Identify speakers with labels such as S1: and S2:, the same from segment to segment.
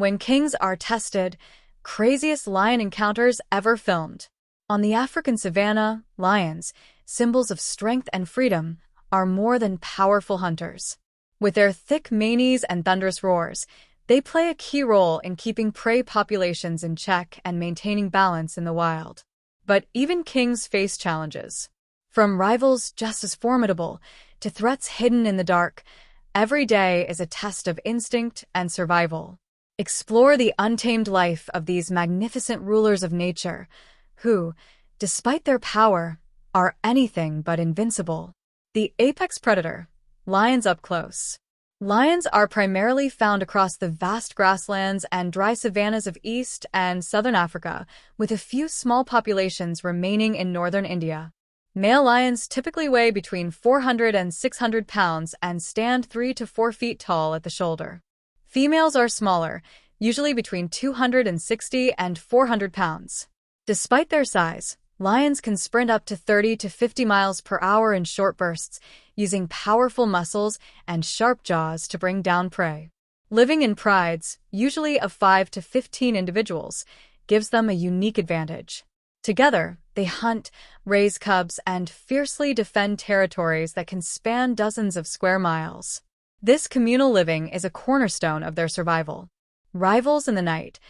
S1: When kings are tested, craziest lion encounters ever filmed. On the African savanna, lions, symbols of strength and freedom, are more than powerful hunters. With their thick manes and thunderous roars, they play a key role in keeping prey populations in check and maintaining balance in the wild. But even kings face challenges. From rivals just as formidable to threats hidden in the dark, every day is a test of instinct and survival. Explore the untamed life of these magnificent rulers of nature, who, despite their power, are anything but invincible. The apex predator, lions up close. Lions are primarily found across the vast grasslands and dry savannas of East and Southern Africa, with a few small populations remaining in northern India. Male lions typically weigh between 400 and 600 pounds and stand 3 to 4 feet tall at the shoulder. Females are smaller, usually between 260 and 400 pounds. Despite their size, lions can sprint up to 30 to 50 miles per hour in short bursts, using powerful muscles and sharp jaws to bring down prey. Living in prides, usually of 5 to 15 individuals, gives them a unique advantage. Together, they hunt, raise cubs, and fiercely defend territories that can span dozens of square miles. This communal living is a cornerstone of their survival. Rivals in the night,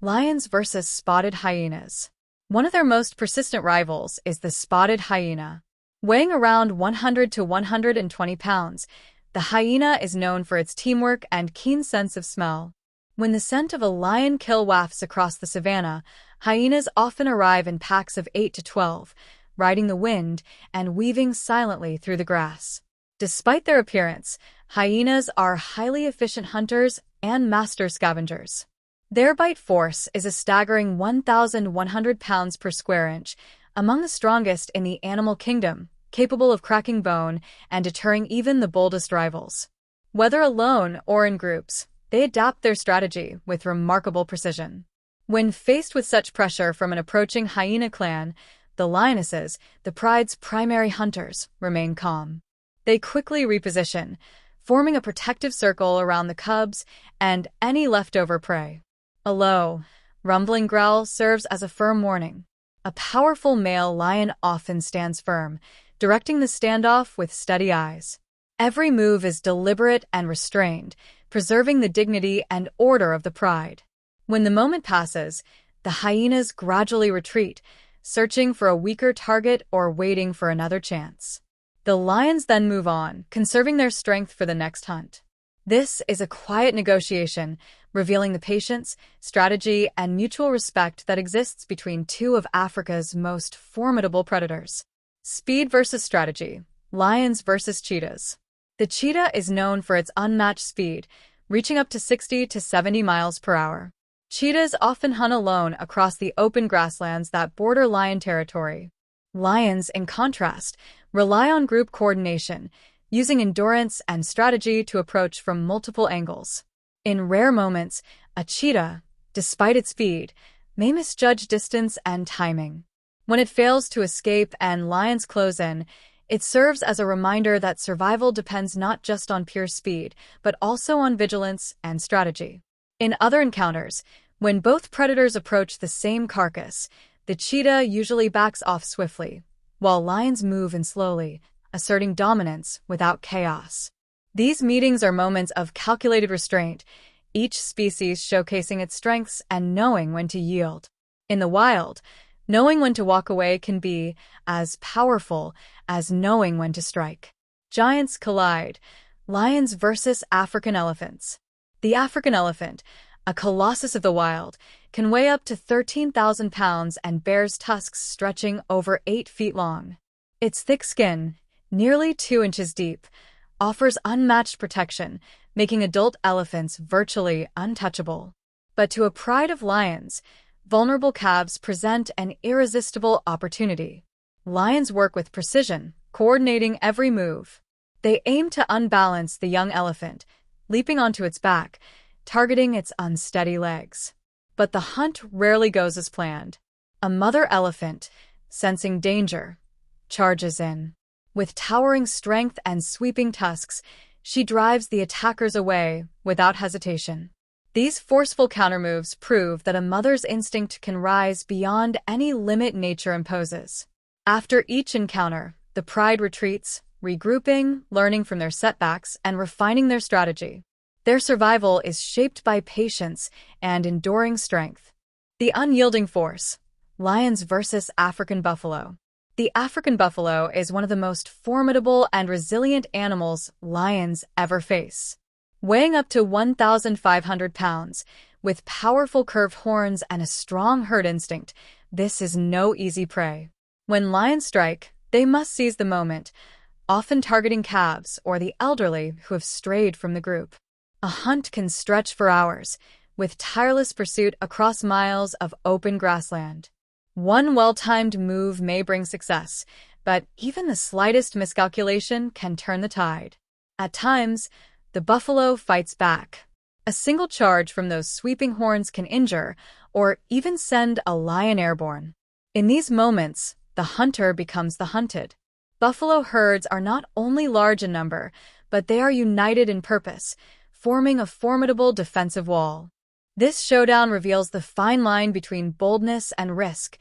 S1: lions versus spotted hyenas. One of their most persistent rivals is the spotted hyena. Weighing around 100 to 120 pounds, the hyena is known for its teamwork and keen sense of smell. When the scent of a lion kill wafts across the savanna, hyenas often arrive in packs of 8 to 12, riding the wind and weaving silently through the grass. Despite their appearance, hyenas are highly efficient hunters and master scavengers. Their bite force is a staggering 1,100 pounds per square inch, among the strongest in the animal kingdom, capable of cracking bone and deterring even the boldest rivals. Whether alone or in groups, they adapt their strategy with remarkable precision. When faced with such pressure from an approaching hyena clan, the lionesses, the pride's primary hunters, remain calm. They quickly reposition, forming a protective circle around the cubs and any leftover prey. A low, rumbling growl serves as a firm warning. A powerful male lion often stands firm, directing the standoff with steady eyes. Every move is deliberate and restrained, preserving the dignity and order of the pride. When the moment passes, the hyenas gradually retreat, searching for a weaker target or waiting for another chance. The lions then move on, conserving their strength for the next hunt. This is a quiet negotiation, revealing the patience, strategy, and mutual respect that exists between two of Africa's most formidable predators. Speed versus strategy. Lions versus cheetahs. The cheetah is known for its unmatched speed, reaching up to 60 to 70 miles per hour. Cheetahs often hunt alone across the open grasslands that border lion territory. Lions, in contrast, rely on group coordination, using endurance and strategy to approach from multiple angles. In rare moments, a cheetah, despite its speed, may misjudge distance and timing. When it fails to escape and lions close in, it serves as a reminder that survival depends not just on pure speed, but also on vigilance and strategy. In other encounters, when both predators approach the same carcass, the cheetah usually backs off swiftly, while lions move in slowly, asserting dominance without chaos. These meetings are moments of calculated restraint, each species showcasing its strengths and knowing when to yield. In the wild, knowing when to walk away can be as powerful as knowing when to strike. Giants collide. Lions versus African elephants. The African elephant, a colossus of the wild, can weigh up to 13,000 pounds and bears tusks stretching over 8 feet long. Its thick skin, nearly 2 inches deep, offers unmatched protection, making adult elephants virtually untouchable. But to a pride of lions, vulnerable calves present an irresistible opportunity. Lions work with precision, coordinating every move. They aim to unbalance the young elephant, leaping onto its back, targeting its unsteady legs. But the hunt rarely goes as planned. A mother elephant, sensing danger, charges in. With towering strength and sweeping tusks, she drives the attackers away without hesitation. These forceful countermoves prove that a mother's instinct can rise beyond any limit nature imposes. After each encounter, the pride retreats, regrouping, learning from their setbacks, and refining their strategy. Their survival is shaped by patience and enduring strength. The unyielding force. Lions versus African buffalo. The African buffalo is one of the most formidable and resilient animals lions ever face. Weighing up to 1,500 pounds, with powerful curved horns and a strong herd instinct, this is no easy prey. When lions strike, they must seize the moment, often targeting calves or the elderly who have strayed from the group. A hunt can stretch for hours, with tireless pursuit across miles of open grassland. One well-timed move may bring success, but even the slightest miscalculation can turn the tide. At times, the buffalo fights back. A single charge from those sweeping horns can injure or even send a lion airborne. In these moments, the hunter becomes the hunted. Buffalo herds are not only large in number, but they are united in purpose, forming a formidable defensive wall. This showdown reveals the fine line between boldness and risk.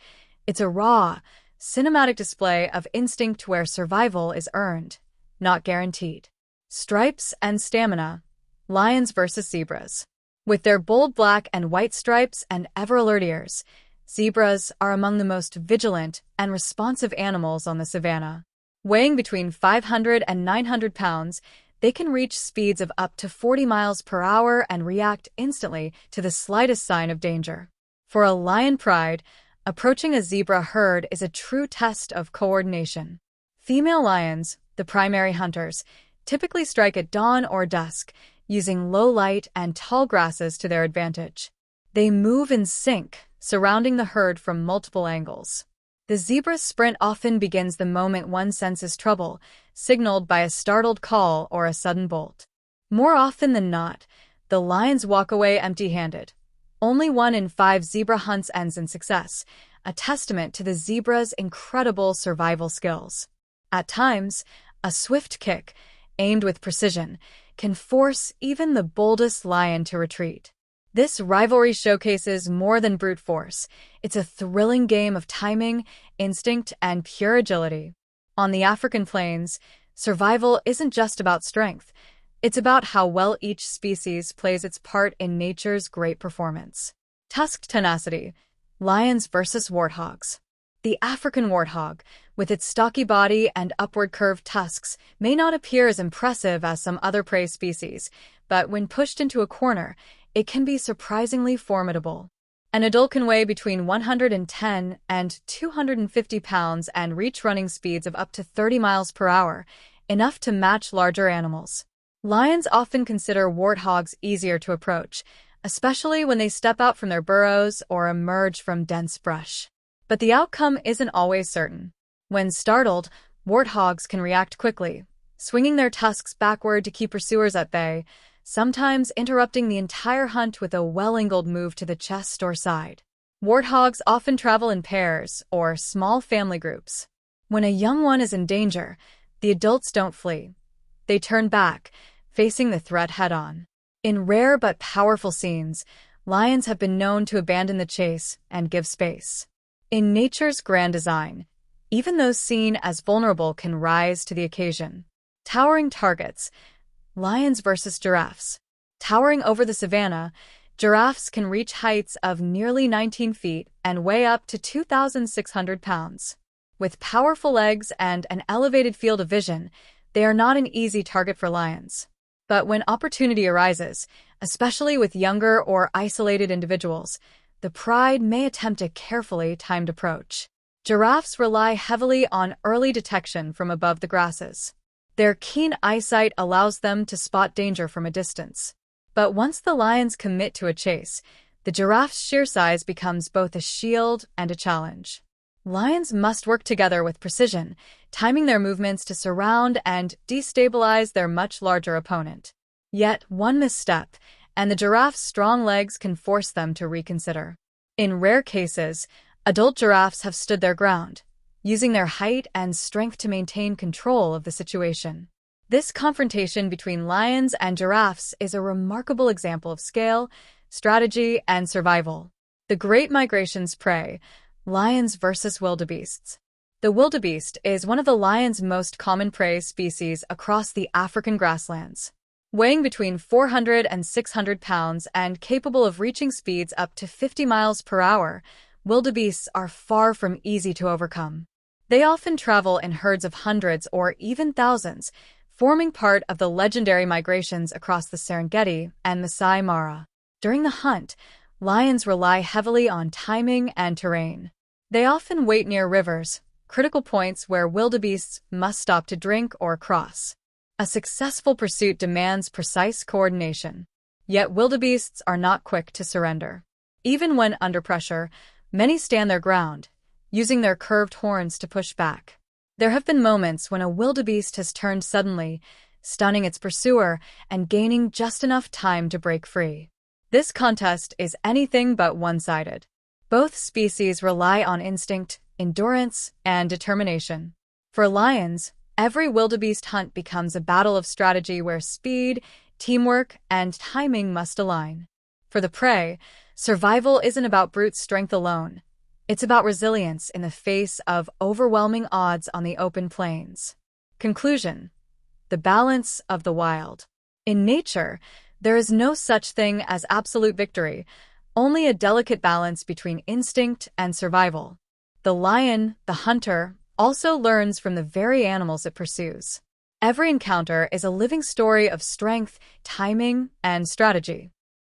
S1: It's a raw, cinematic display of instinct where survival is earned, not guaranteed. Stripes and stamina. Lions versus zebras. With their bold black and white stripes and ever-alert ears, zebras are among the most vigilant and responsive animals on the savanna. Weighing between 500 and 900 pounds, they can reach speeds of up to 40 miles per hour and react instantly to the slightest sign of danger. For a lion pride, approaching a zebra herd is a true test of coordination. Female lions, the primary hunters, typically strike at dawn or dusk, using low light and tall grasses to their advantage. They move in sync, surrounding the herd from multiple angles. The zebra's sprint often begins the moment one senses trouble, signaled by a startled call or a sudden bolt. More often than not, the lions walk away empty-handed. Only 1 in 5 zebra hunts ends in success, a testament to the zebra's incredible survival skills. At times, a swift kick, aimed with precision, can force even the boldest lion to retreat. This rivalry showcases more than brute force. It's a thrilling game of timing, instinct, and pure agility. On the African plains, survival isn't just about strength. It's about how well each species plays its part in nature's great performance. Tusked tenacity. Lions versus warthogs. The African warthog, with its stocky body and upward curved tusks, may not appear as impressive as some other prey species, but when pushed into a corner, it can be surprisingly formidable. An adult can weigh between 110 and 250 pounds and reach running speeds of up to 30 miles per hour, enough to match larger animals. Lions often consider warthogs easier to approach, especially when they step out from their burrows or emerge from dense brush. But the outcome isn't always certain. When startled, warthogs can react quickly, swinging their tusks backward to keep pursuers at bay, sometimes interrupting the entire hunt with a well-angled move to the chest or side. Warthogs often travel in pairs or small family groups. When a young one is in danger, the adults don't flee. They turn back, facing the threat head-on. In rare but powerful scenes, lions have been known to abandon the chase and give space. In nature's grand design, even those seen as vulnerable can rise to the occasion. Towering targets. Lions versus giraffes. Towering over the savanna, giraffes can reach heights of nearly 19 feet and weigh up to 2,600 pounds. With powerful legs and an elevated field of vision, they are not an easy target for lions. But when opportunity arises, especially with younger or isolated individuals, the pride may attempt a carefully timed approach. Giraffes rely heavily on early detection from above the grasses. Their keen eyesight allows them to spot danger from a distance. But once the lions commit to a chase, the giraffe's sheer size becomes both a shield and a challenge. Lions must work together with precision, timing their movements to surround and destabilize their much larger opponent. Yet one misstep, and the giraffe's strong legs can force them to reconsider. In rare cases, adult giraffes have stood their ground, using their height and strength to maintain control of the situation. This confrontation between lions and giraffes is a remarkable example of scale, strategy, and survival. The Great Migration's prey: lions versus wildebeests. The wildebeest is one of the lion's most common prey species across the African grasslands. Weighing between 400 and 600 pounds and capable of reaching speeds up to 50 miles per hour, wildebeests are far from easy to overcome. They often travel in herds of hundreds or even thousands, forming part of the legendary migrations across the Serengeti and Masai Mara. During the hunt, lions rely heavily on timing and terrain. They often wait near rivers, critical points where wildebeests must stop to drink or cross. A successful pursuit demands precise coordination. Yet wildebeests are not quick to surrender. Even when under pressure, many stand their ground, using their curved horns to push back. There have been moments when a wildebeest has turned suddenly, stunning its pursuer and gaining just enough time to break free. This contest is anything but one-sided. Both species rely on instinct, endurance, and determination. For lions, every wildebeest hunt becomes a battle of strategy where speed, teamwork, and timing must align. For the prey, survival isn't about brute strength alone. It's about resilience in the face of overwhelming odds on the open plains. Conclusion: the balance of the wild. In nature, there is no such thing as absolute victory, only a delicate balance between instinct and survival. The lion, the hunter, also learns from the very animals it pursues. Every encounter is a living story of strength, timing, and strategy.